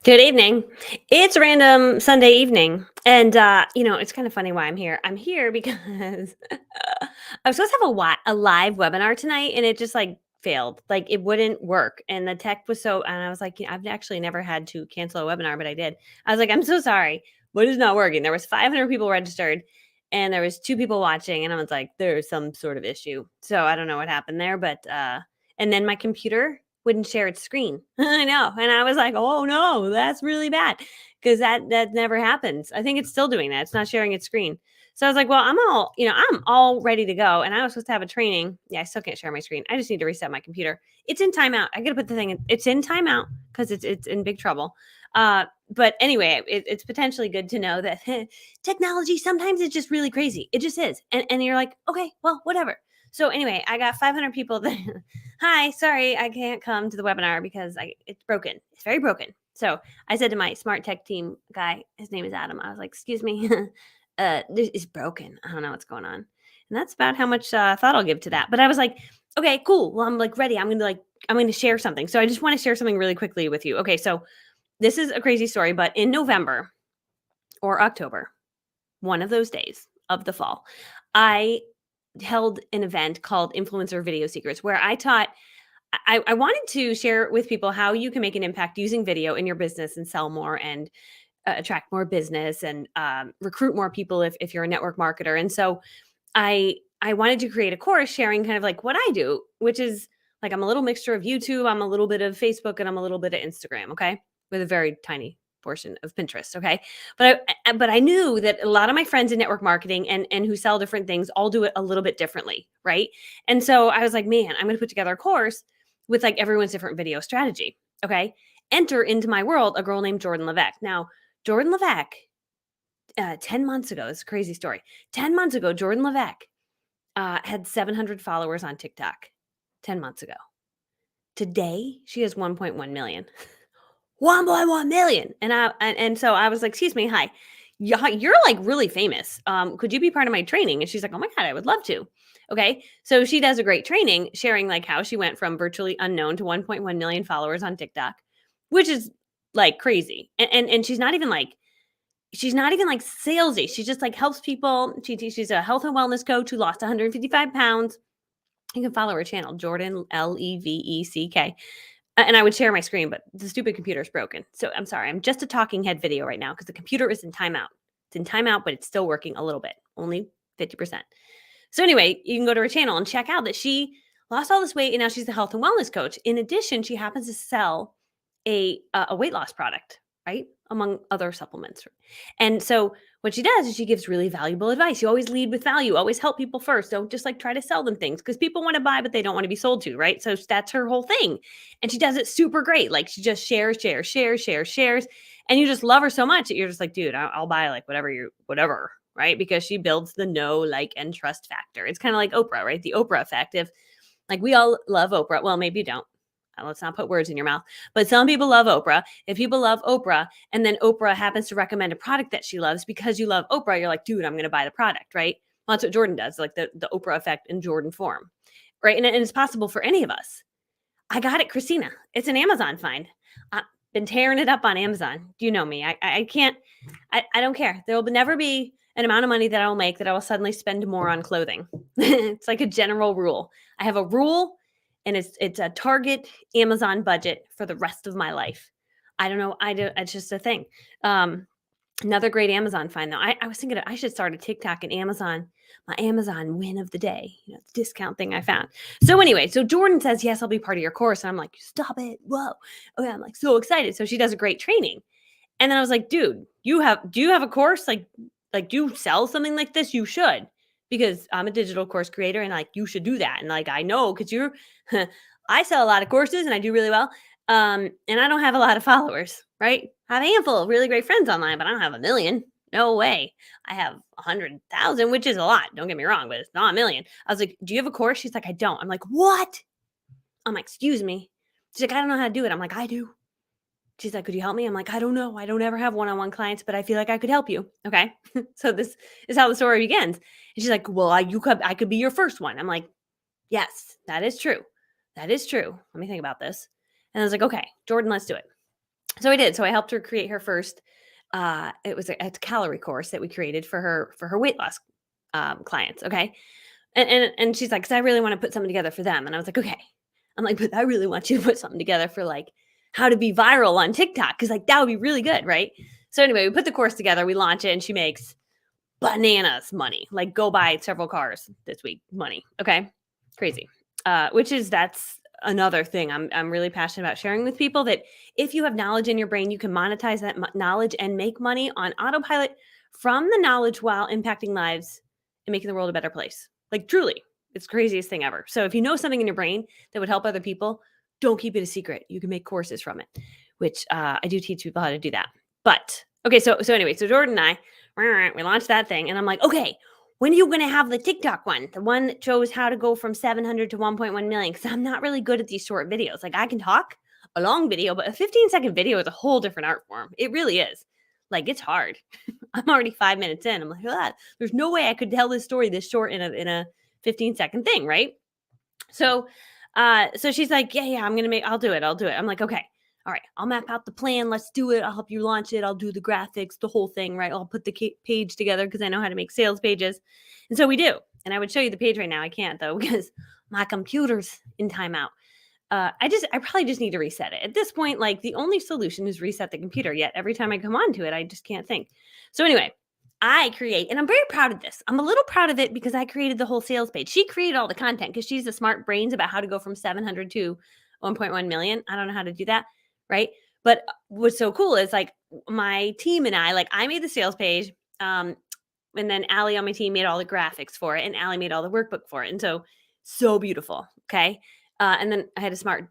Good evening. It's random Sunday evening. And, it's kind of funny why I'm here. I'm here because I was supposed to have a live webinar tonight and it just like failed. Like it wouldn't work. And the tech was and I was like, I've actually never had to cancel a webinar, but I did. I was like, I'm so sorry. What is not working? There was 500 people registered and there was two people watching. And I was like, there's some sort of issue. So I don't know what happened there, and then my computer wouldn't share its screen. I know. And I was like, "Oh no, that's really bad." Because that never happens. I think it's still doing that. It's not sharing its screen. So I was like, "Well, I'm all ready to go." And I was supposed to have a training. Yeah, I still can't share my screen. I just need to reset my computer. It's in timeout. I got to put the thing in. It's in timeout because it's in big trouble. But anyway, it's potentially good to know that technology sometimes it's just really crazy. It just is. And you're like, okay, well, whatever. So anyway, I got 500 people that hi, sorry, I can't come to the webinar because it's broken. It's very broken. So I said to my smart tech team guy, his name is Adam. I was like, excuse me, this is broken. I don't know what's going on. And that's about how much thought I'll give to that. But I was like, okay, cool. Well, I'm like ready. I'm going to share something. So I just want to share something really quickly with you. Okay, so this is a crazy story, but in November or October, one of those days of the fall, I held an event called Influencer Video Secrets where I wanted to share with people how you can make an impact using video in your business and sell more and attract more business and recruit more people if you're a network marketer. And so I wanted to create a course sharing kind of like what I do, which is like I'm a little mixture of YouTube, I'm a little bit of Facebook, and I'm a little bit of Instagram. Okay, with a very tiny portion of Pinterest. Okay, but I knew that a lot of my friends in network marketing and who sell different things all do it a little bit differently, right? And so I was like, man, I'm going to put together a course with like everyone's different video strategy. Okay, enter into my world a girl named Jordan Levesque. Now, Jordan Levesque 10 months ago, it's a crazy story. 10 months ago, Jordan Levesque had 700 followers on TikTok 10 months ago. Today, she has 1.1 million. 1.1 million. And so I was like, excuse me, hi. You're like really famous. Could you be part of my training? And she's like, oh my God, I would love to. Okay. So she does a great training sharing like how she went from virtually unknown to 1.1 million followers on TikTok, which is like crazy. And she's not even like salesy. She just like helps people. She's a health and wellness coach who lost 155 pounds. You can follow her channel, Jordan Leveck. And I would share my screen, but the stupid computer is broken. So I'm sorry. I'm just a talking head video right now because the computer is in timeout. It's in timeout, but it's still working a little bit, only 50%. So anyway, you can go to her channel and check out that she lost all this weight and now she's a health and wellness coach. In addition, she happens to sell a weight loss product, right? Among other supplements. And so what she does is she gives really valuable advice. You always lead with value, always help people first. Don't just like try to sell them things because people want to buy, but they don't want to be sold to, right? So that's her whole thing. And she does it super great. Like she just shares. And you just love her so much that you're just like, dude, I'll buy like whatever, right? Because she builds the know, like, and trust factor. It's kind of like Oprah, right? The Oprah effect. If like we all love Oprah, well, maybe you don't. Let's not put words in your mouth. But some people love Oprah. If people love Oprah and then Oprah happens to recommend a product that she loves because you love Oprah, you're like, dude, I'm going to buy the product, right? Well, that's what Jordan does, like the Oprah effect in Jordan form, right? And it's possible for any of us. I got it, Christina. It's an Amazon find. I've been tearing it up on Amazon. You know me. I can't, I don't care. There will never be an amount of money that I will make that I will suddenly spend more on clothing. It's like a general rule. I have a rule and it's a target Amazon budget for the rest of my life. I don't know. It's just a thing. Another great Amazon find though. I was thinking I should start a TikTok and Amazon, my Amazon win of the day, the discount thing I found. So anyway, so Jordan says, yes, I'll be part of your course. And I'm like, stop it. Whoa. Okay. I'm like so excited. So she does a great training. And then I was like, dude, do you have a course? Like do you sell something like this? You should, because I'm a digital course creator and like you should do that. And like I know because you're I sell a lot of courses and I do really well. And I don't have a lot of followers, right? I have a handful of really great friends online, but I don't have a million. No way. I have 100,000, which is a lot. Don't get me wrong, but it's not a million. I was like, do you have a course? She's like, I don't. I'm like, what? I'm like, excuse me. She's like, I don't know how to do it. I'm like, I do. She's like, could you help me? I'm like, I don't know. I don't ever have one-on-one clients, but I feel like I could help you. Okay. So this is how the story begins. And she's like, well, I could be your first one. I'm like, yes, that is true. That is true. Let me think about this. And I was like, okay, Jordan, let's do it. So I did. So I helped her create her first, it was a calorie course that we created for her weight loss, clients, okay? And she's like, "'Cause I really wanna put something together for them." And I was like, "Okay." I'm like, "But I really want you to put something together for, like, how to be viral on TikTok, because like, that would be really good, right?" So anyway, we put the course together, we launch it, and she makes bananas money, like, go buy several cars this week money, okay? Crazy. Which is that's another thing I'm really passionate about sharing with people, that if you have knowledge in your brain, you can monetize that knowledge and make money on autopilot from the knowledge while impacting lives and making the world a better place. Like, truly, it's the craziest thing ever. So if you know something in your brain that would help other people, don't keep it a secret. You can make courses from it, which I do teach people how to do that. But okay, so anyway, so Jordan and we launched that thing, and I'm like, okay, when are you going to have the TikTok one? The one that shows how to go from 700 to 1.1 million? Because I'm not really good at these short videos. Like, I can talk a long video, but a 15-second video is a whole different art form. It really is. Like, it's hard. I'm already 5 minutes in. I'm like, ah, there's no way I could tell this story this short in a 15-second thing, right? So, so she's like, yeah, I'll do it. I'll do it. I'm like, okay, all right, I'll map out the plan. Let's do it. I'll help you launch it. I'll do the graphics, the whole thing, right? I'll put the page together because I know how to make sales pages. And so we do. And I would show you the page right now. I can't though, because my computer's in timeout. I probably just need to reset it. At this point, like, the only solution is reset the computer. Yet every time I come onto it, I just can't think. So anyway, I create, and I'm very proud of this. I'm a little proud of it because I created the whole sales page. She created all the content because she's the smart brains about how to go from 700 to 1.1 million. I don't know how to do that, right? But what's so cool is, like, my team and I, like, I made the sales page, and then Allie on my team made all the graphics for it, and Allie made all the workbook for it. And so beautiful. Okay. And then I had a smart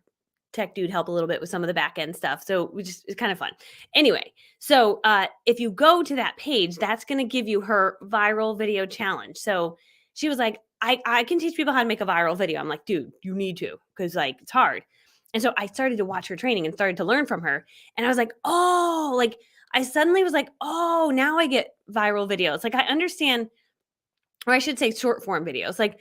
tech dude help a little bit with some of the back end stuff. So it's kind of fun. Anyway, so if you go to that page, that's going to give you her viral video challenge. So she was like, I can teach people how to make a viral video. I'm like, dude, you need to, because like, it's hard. And so I started to watch her training and started to learn from her. And I was like, oh, like, I suddenly was like, oh, now I get viral videos. Like, I understand, or I should say short form videos. Like,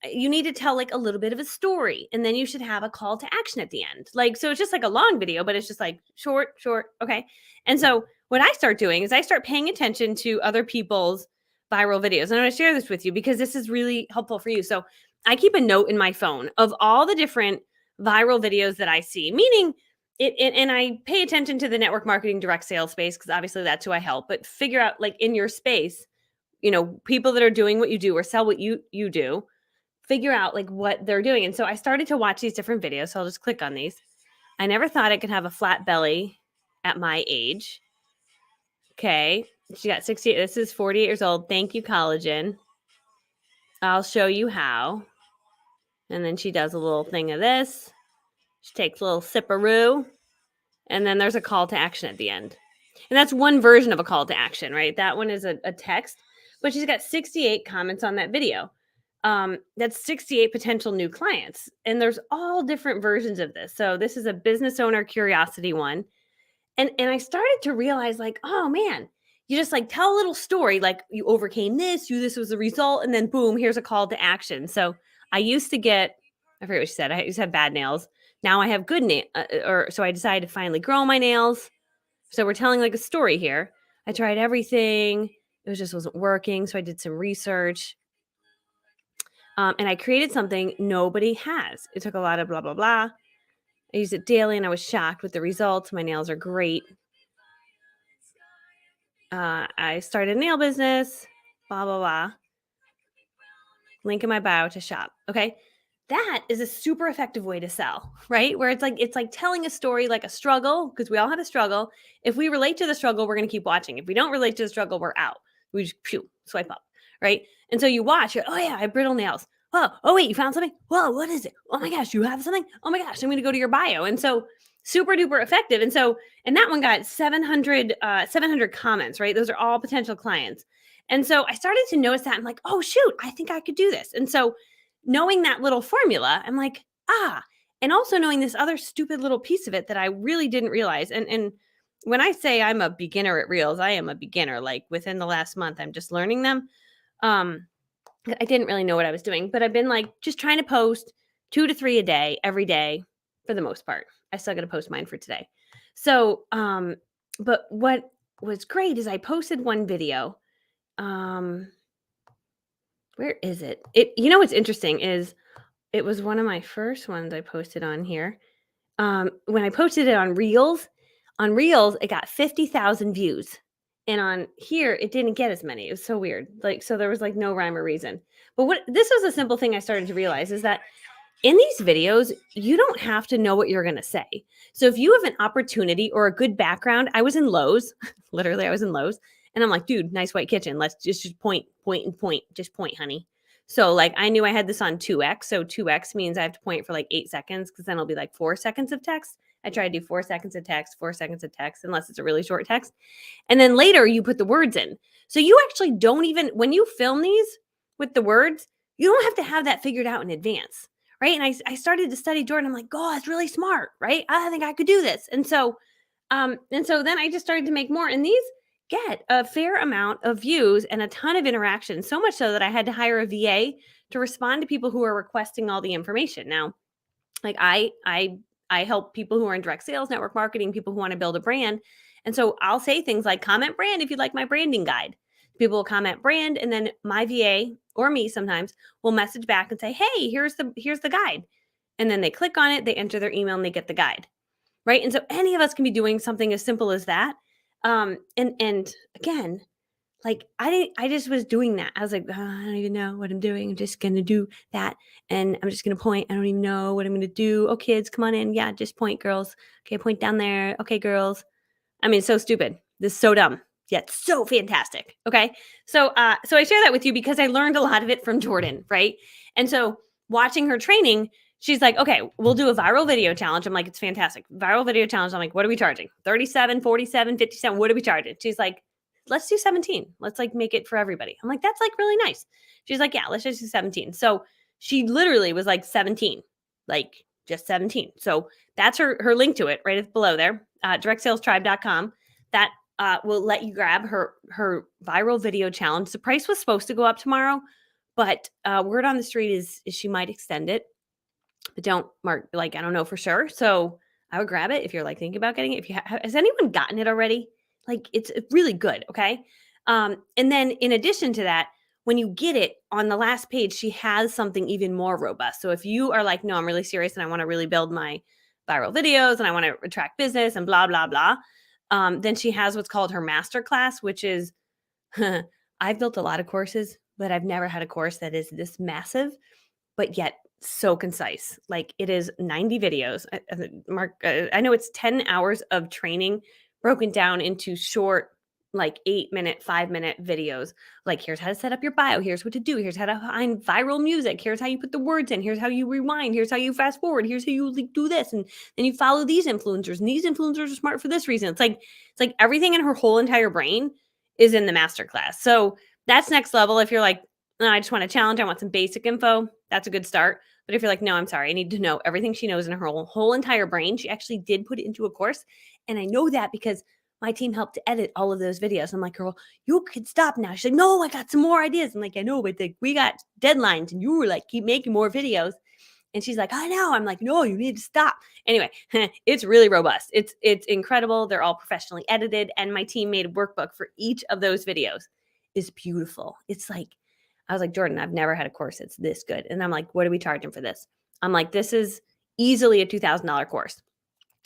you need to tell like a little bit of a story, and then you should have a call to action at the end. Like, so it's just like a long video, but it's just like short, short. Okay. And so what I start doing is I start paying attention to other people's viral videos. And I'm going to share this with you because this is really helpful for you. So I keep a note in my phone of all the different viral videos that I see, meaning and I pay attention to the network marketing direct sales space because obviously that's who I help, but figure out, like, in your space, people that are doing what you do or sell what you do, figure out like what they're doing. And so I started to watch these different videos. So I'll just click on these. I never thought I could have a flat belly at my age. Okay. She got 68. This is 48 years old. Thank you, collagen. I'll show you how. And then she does a little thing of this. She takes a little sipperoo. And then there's a call to action at the end. And that's one version of a call to action, right? That one is a text, but she's got 68 comments on that video. That's 68 potential new clients. And there's all different versions of this. So this is a business owner curiosity one. And I started to realize, like, oh man, you just like tell a little story, like you overcame this was the result, and then boom, here's a call to action. So I used to get, I forget what she said, I used to have bad nails. Now I have good nails, or so I decided to finally grow my nails. So we're telling like a story here. I tried everything. It just wasn't working. So I did some research. And I created something nobody has. It took a lot of blah, blah, blah. I used it daily and I was shocked with the results. My nails are great. I started a nail business, blah, blah, blah. Link in my bio to shop. Okay. That is a super effective way to sell, right? Where it's like telling a story, like a struggle, because we all have a struggle. If we relate to the struggle, we're going to keep watching. If we don't relate to the struggle, we're out. We just swipe up, right? And so you watch, oh yeah, I have brittle nails. Oh wait, you found something? Whoa, what is it? Oh my gosh, you have something? Oh my gosh, I'm going to go to your bio. And so super duper effective. And that one got 700 comments, right? Those are all potential clients. And so I started to notice that. I'm like, oh shoot, I think I could do this. And so knowing that little formula, I'm like, and also knowing this other stupid little piece of it that I really didn't realize. And when I say I'm a beginner at Reels, I am a beginner. Like, within the last month, I'm just learning them. I didn't really know what I was doing, but I've been like just trying to post 2 to 3 a day, every day for the most part. I still got to post mine for today. So, but what was great is I posted one video. Um, where is it? What's interesting is it was one of my first ones I posted on here. When I posted it on Reels, it got 50,000 views. And on here, it didn't get as many. It was so weird. Like, so there was like no rhyme or reason. But what this was a simple thing I started to realize is that in these videos, you don't have to know what you're going to say. So if you have an opportunity or a good background, I was in Lowe's, literally, I was in Lowe's, and I'm like, dude, nice white kitchen. Let's just point, point, and point. Just point, honey. So like I knew I had this on 2x. So 2x means I have to point for like 8 seconds because then it'll be like 4 seconds of text. I try to do 4 seconds of text, 4 seconds of text, unless it's a really short text. And then later you put the words in. So you actually don't even, when you film these with the words, you don't have to have that figured out in advance. Right. And I started to study Jordan. I'm like, oh, that's really smart. Right. I think I could do this. And so then I just started to make more. And these get a fair amount of views and a ton of interaction. So much so that I had to hire a VA to respond to people who are requesting all the information. Now, like I help people who are in direct sales, network marketing, people who want to build a brand. And so I'll say things like comment brand if you'd like my branding guide. People will comment brand, and then my VA or me sometimes will message back and say, "Hey, here's the guide." And then they click on it, they enter their email and they get the guide. Right? And so any of us can be doing something as simple as that. And again, like, I just was doing that. I was like, "Oh, I don't even know what I'm doing. I'm just gonna do that, and I'm just gonna point. I don't even know what I'm gonna do. Oh, kids, come on in. Yeah, just point, girls. Okay, point down there. Okay, girls." I mean, so stupid. This is so dumb, yet so fantastic. Okay. So I share that with you because I learned a lot of it from Jordan, right? And so watching her training, she's like, okay, we'll do a viral video challenge. I'm like, it's fantastic. Viral video challenge. I'm like, what are we charging? 37, 47, 57. What are we charging? She's like, let's do 17. Let's like make it for everybody. I'm like, that's like really nice. She's like, yeah, let's just do 17. So she literally was like 17, like just 17. So that's her link to it right below there, directSalesTribe.com. That will let you grab her viral video challenge. The price was supposed to go up tomorrow, but word on the street is she might extend it. But don't mark, like, I don't know for sure. So I would grab it if you're like thinking about getting it. If you has anyone gotten it already? Like it's really good. Okay. And then in addition to that, when you get it on the last page, she has something even more robust. So if you are like, no, I'm really serious and I want to really build my viral videos and I want to attract business and blah, blah, blah. Then she has what's called her master class, which is, I've built a lot of courses, but I've never had a course that is this massive but yet so concise. Like it is 90 videos. I know it's 10 hours of training broken down into short, like 8-minute, 5-minute videos. Like here's how to set up your bio. Here's what to do. Here's how to find viral music. Here's how you put the words in. Here's how you rewind. Here's how you fast forward. Here's how you do this. And then you follow these influencers. And these influencers are smart for this reason. It's like everything in her whole entire brain is in the masterclass. So that's next level. If you're like, "No, I just want a challenge. I want some basic info," that's a good start. But if you're like, "No, I'm sorry. I need to know everything she knows in her whole entire brain." She actually did put it into a course. And I know that because my team helped to edit all of those videos. I'm like, "Girl, you could stop now." She's like, "No, I got some more ideas." I'm like, "I know, but we got deadlines and you were like, keep making more videos." And she's like, "I know." I'm like, "No, you need to stop." Anyway, it's really robust. It's incredible. They're all professionally edited. And my team made a workbook for each of those videos. It's beautiful. It's like, I was like, "Jordan, I've never had a course that's this good." And I'm like, "What are we charging for this?" I'm like, "This is easily a $2,000 course."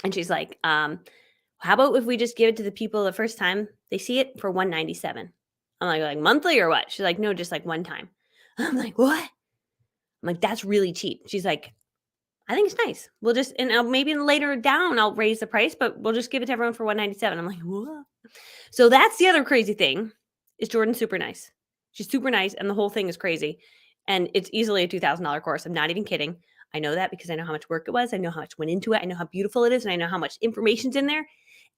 And she's like, "How about if we just give it to the people the first time they see it for 197?" I'm like monthly or what? She's like, "No, just like one time." I'm like, "What?" I'm like, "That's really cheap." She's like, "I think it's nice. We'll just, and maybe later down, I'll raise the price, but we'll just give it to everyone for 197." I'm like, "What?" So that's the other crazy thing is Jordan's super nice. She's super nice and the whole thing is crazy. And it's easily a $2,000 course. I'm not even kidding. I know that because I know how much work it was. I know how much went into it. I know how beautiful it is. And I know how much information's in there.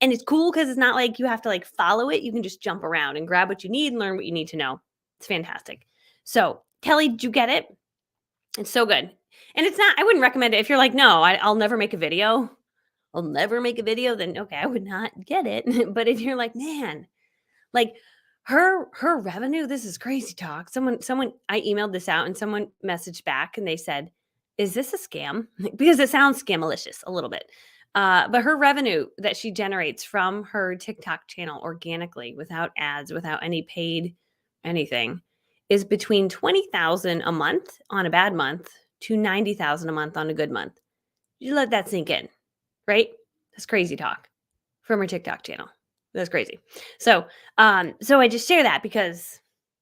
And it's cool because it's not like you have to like follow it. You can just jump around and grab what you need and learn what you need to know. It's fantastic. So Kelly, did you get it? It's so good. And it's not, I wouldn't recommend it if you're like, "No, I'll never make a video. I'll never make a video." Then okay, I would not get it. But if you're like, man, like her revenue, this is crazy talk. Someone I emailed this out and someone messaged back and they said, "Is this a scam?" Because it sounds scamalicious a little bit. But her revenue that she generates from her TikTok channel organically, without ads, without any paid anything, is between 20,000 a month on a bad month to 90,000 a month on a good month. You let that sink in, right? That's crazy talk from her TikTok channel. That's crazy. So I just share that because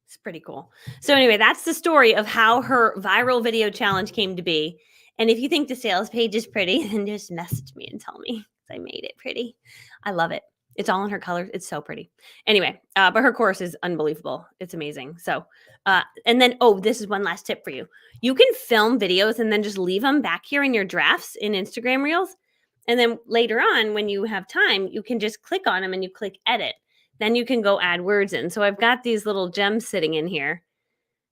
it's pretty cool. So anyway, that's the story of how her viral video challenge came to be. And if you think the sales page is pretty, then just message me and tell me I made it pretty. I love it. It's all in her colors. It's so pretty. Anyway, but her course is unbelievable. It's amazing. And then, oh, this is one last tip for you. You can film videos and then just leave them back here in your drafts in Instagram Reels. And then later on, when you have time, you can just click on them and you click edit. Then you can go add words in. So I've got these little gems sitting in here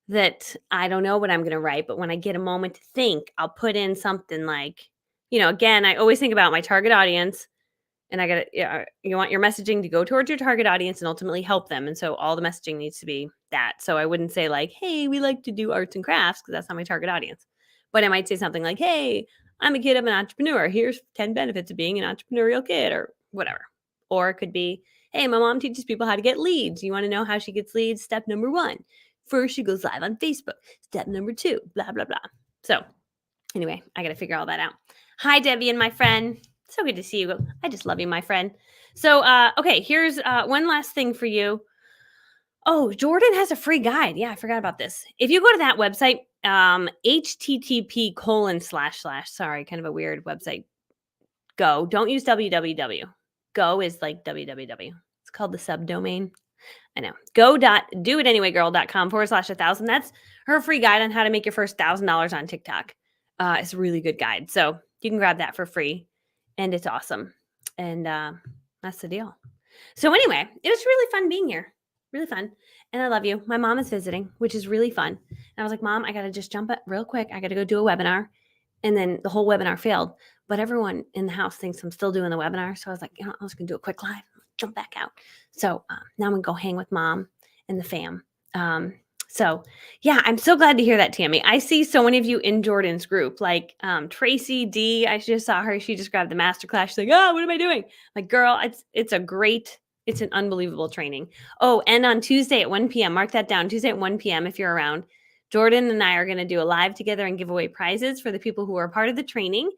that I don't know what I'm going to write, but when I get a moment to think, I'll put in something like, again, I always think about my target audience, and I got to, you want your messaging to go towards your target audience and ultimately help them. And so all the messaging needs to be that. So I wouldn't say like, hey, we like to do arts and crafts because that's not my target audience. But I might say something like, hey, I'm a kid of an entrepreneur. Here's 10 benefits of being an entrepreneurial kid or whatever. Or it could be, hey, my mom teaches people how to get leads. You want to know how she gets leads? Step number 1. First, she goes live on Facebook. Step number 2, blah, blah, blah. So anyway, I got to figure all that out. Hi, Debbie and my friend. So good to see you. I just love you, my friend. So, okay, here's one last thing for you. Oh, Jordan has a free guide. Yeah, I forgot about this. If you go to that website, http:// sorry, kind of a weird website. Go. Don't use www. Go is like www. It's called the subdomain. I know. Go.doitanywaygirl.com/1000. That's her free guide on how to make your first $1,000 on TikTok. It's a really good guide. So you can grab that for free. And it's awesome. And that's the deal. So anyway, it was really fun being here. Really fun. And I love you. My mom is visiting, which is really fun. And I was like, Mom, I got to just jump up real quick. I got to go do a webinar. And then the whole webinar failed. But everyone in the house thinks I'm still doing the webinar. So I was like, I was going to do a quick live, jump back out. So now I'm going to go hang with Mom and the fam. So yeah, I'm so glad to hear that, Tammy. I see so many of you in Jordan's group, like Tracy D. I just saw her. She just grabbed the masterclass. She's like, oh, what am I doing? Like, girl, it's an unbelievable training. Oh, and on Tuesday at 1 p.m., mark that down. Tuesday at 1 p.m. if you're around, Jordan and I are going to do a live together and give away prizes for the people who are part of the training.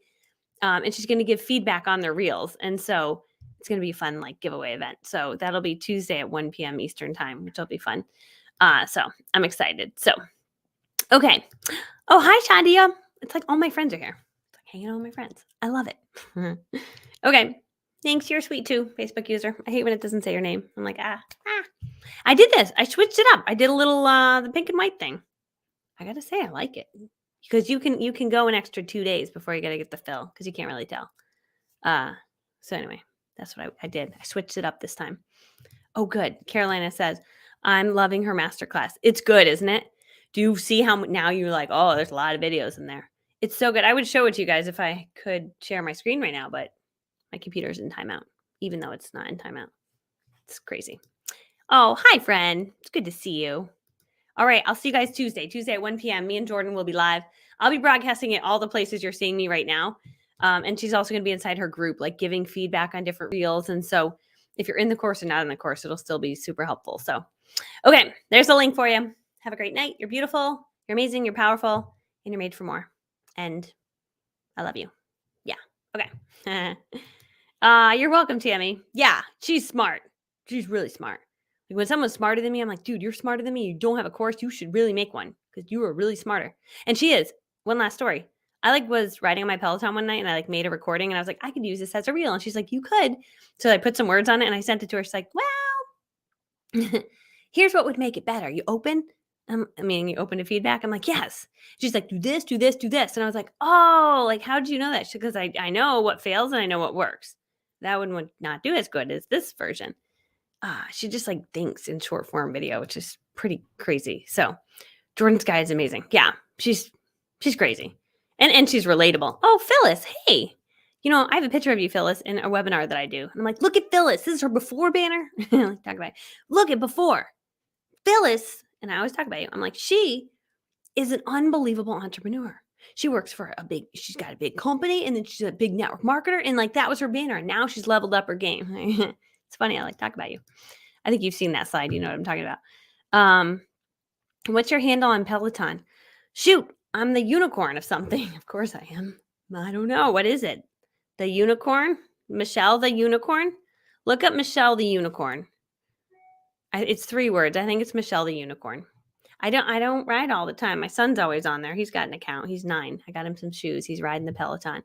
And she's going to give feedback on their reels. And so it's going to be a fun like giveaway event. So that'll be Tuesday at 1 p.m. Eastern time, which will be fun. So I'm excited. So, okay. Oh, hi, Shadia. It's like all my friends are here. It's like hanging out with my friends. I love it. Okay. Thanks. You're sweet too, Facebook user. I hate when it doesn't say your name. I'm like, I did this. I switched it up. I did a little, the pink and white thing. I got to say, I like it because you can go an extra 2 days before you got to get the fill because you can't really tell. So anyway, that's what I did. I switched it up this time. Oh, good. Carolina says, I'm loving her masterclass. It's good, isn't it? Do you see how now you're like, oh, there's a lot of videos in there. It's so good. I would show it to you guys if I could share my screen right now, but my computer's in timeout, even though it's not in timeout. It's crazy. Oh, hi, friend. It's good to see you. All right. I'll see you guys Tuesday at 1 p.m. Me and Jordan will be live. I'll be broadcasting it all the places you're seeing me right now. And she's also going to be inside her group, like giving feedback on different reels. And so if you're in the course or not in the course, it'll still be super helpful. So, okay, there's a link for you. Have a great night. You're beautiful. You're amazing. You're powerful. And you're made for more. And I love you. Yeah. Okay. You're welcome, Tammy. Yeah, she's smart. She's really smart. Like when someone's smarter than me, I'm like, dude, you're smarter than me. You don't have a course. You should really make one because you are really smarter. And she is. One last story. I was riding on my Peloton one night and I made a recording and I was like, I could use this as a reel. And she's like, you could. So I put some words on it and I sent it to her. She's like, well, here's what would make it better. You open? You open to feedback? I'm like, yes. She's like, do this, do this, do this. And I was like, oh, like, how did you know that? Because I know what fails and I know what works. That one would not do as good as this version. She just thinks in short form video, which is pretty crazy. So Jordan's guy is amazing. Yeah, she's crazy. And she's relatable. Oh, Phyllis, hey. I have a picture of you, Phyllis, in a webinar that I do. And I'm like, look at Phyllis. This is her before banner. Talk about it. Look at before. Phyllis, and I always talk about you. I'm like, she is an unbelievable entrepreneur. She works for she's got a big company, and then she's a big network marketer, and, like, that was her banner, and now she's leveled up her game. It's funny, I, like, talk about you. I think you've seen that slide, you know what I'm talking about. Um, what's your handle on Peloton? Shoot, I'm the unicorn of something. Of course I am. I don't know, what is it? The unicorn? Michelle the unicorn? Look up Michelle the unicorn. It's 3 words. I think it's Michelle the unicorn. I don't ride all the time. My son's always on there. He's got an account. He's 9. I got him some shoes. He's riding the Peloton.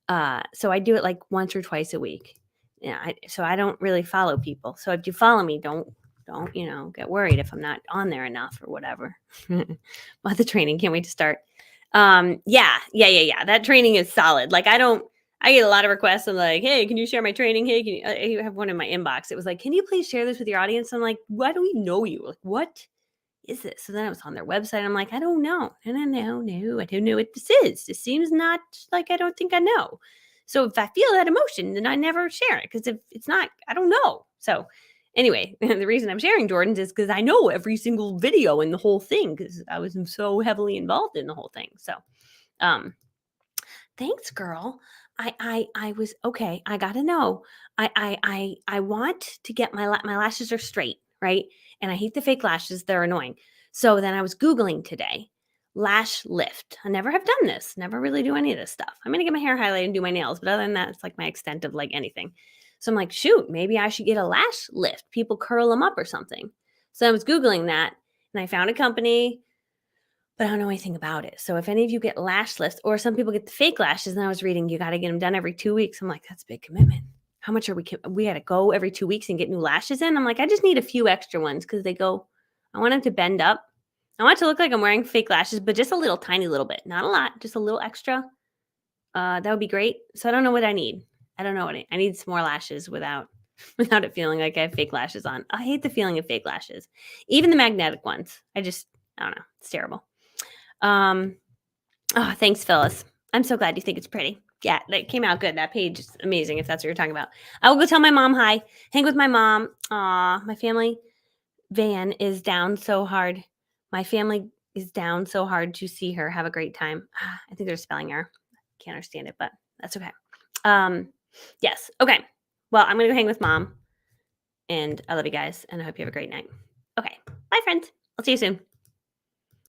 So I do it like once or twice a week. Yeah, so I don't really follow people. So if you follow me, don't get worried if I'm not on there enough or whatever. But the training, can't wait to start. Yeah. That training is solid. Like I get a lot of requests. I'm like, hey, can you share my training? Hey, can you? I have one in my inbox. It was like, can you please share this with your audience? I'm like, why do we know you? Like, what is this? So then I was on their website. I'm like, I don't know. I don't know. No, I don't know what this is. This seems not like I don't think I know. So if I feel that emotion, then I never share it because if it's not, I don't know. So anyway, the reason I'm sharing Jordan's is because I know every single video in the whole thing because I was so heavily involved in the whole thing. So, um, thanks, girl. I was okay. I gotta know. I want to get my lashes are straight, right? And I hate the fake lashes. They're annoying. So then I was Googling today, lash lift. I never have done this. Never really do any of this stuff. I'm gonna get my hair highlighted and do my nails, but other than that, it's like my extent of like anything. So I'm like, shoot, maybe I should get a lash lift. People curl them up or something. So I was Googling that and I found a company but I don't know anything about it. So if any of you get lash lifts or some people get the fake lashes, and I was reading you got to get them done every 2 weeks. I'm like, that's a big commitment. How much are we got to go every 2 weeks and get new lashes in? I'm like, I just need a few extra ones because they go, I want them to bend up. I want it to look like I'm wearing fake lashes, but just a little tiny little bit, not a lot, just a little extra. That would be great. So I don't know what I need. I don't know what I need some more lashes without without it feeling like I have fake lashes on. I hate the feeling of fake lashes. Even the magnetic ones. I don't know. It's terrible. Um, oh, thanks, Phyllis. I'm so glad you think it's pretty. Yeah, that came out good. That page is amazing if that's what you're talking about. I will go tell my mom hi. Hang with my mom. Aw, my family van is down so hard. My family is down so hard to see her. Have a great time. I think there's a spelling error. Can't understand it, but that's okay. Yes. Okay. Well, I'm gonna go hang with mom. And I love you guys, and I hope you have a great night. Okay. Bye, friends. I'll see you soon.